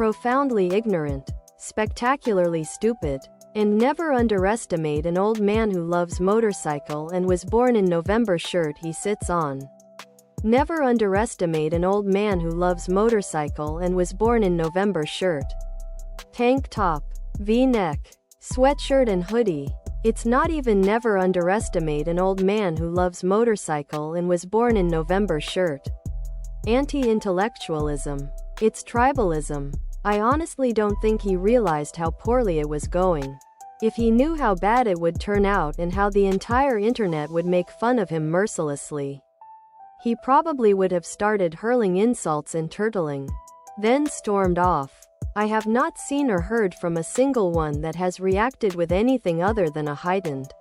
profoundly ignorant, spectacularly stupid. And never underestimate an old man who loves motorcycle and was born in November shirt he sits on. Never underestimate an old man who loves motorcycle and was born in November shirt. Tank top, V-neck, sweatshirt and hoodie. It's not even never underestimate an old man who loves motorcycle and was born in November shirt. Anti-intellectualism. It's tribalism. I honestly don't think he realized how poorly it was going. If he knew how bad it would turn out and how the entire internet would make fun of him mercilessly, he probably would have started hurling insults and turtling. Then stormed off. I have not seen or heard from a single one that has reacted with anything other than a heightened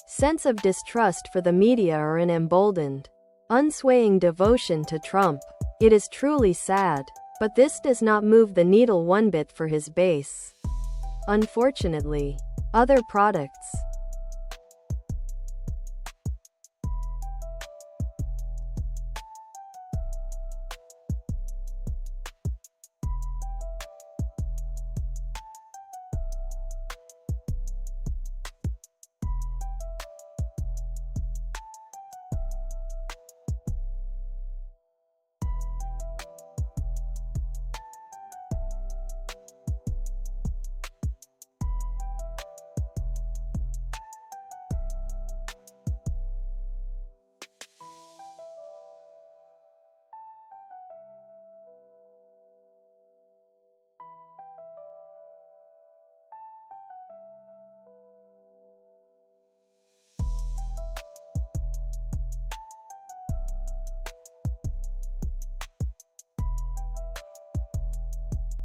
sense of distrust for the media or an emboldened, unswaying devotion to Trump. It is truly sad. But this does not move the needle one bit for his base. Unfortunately, other products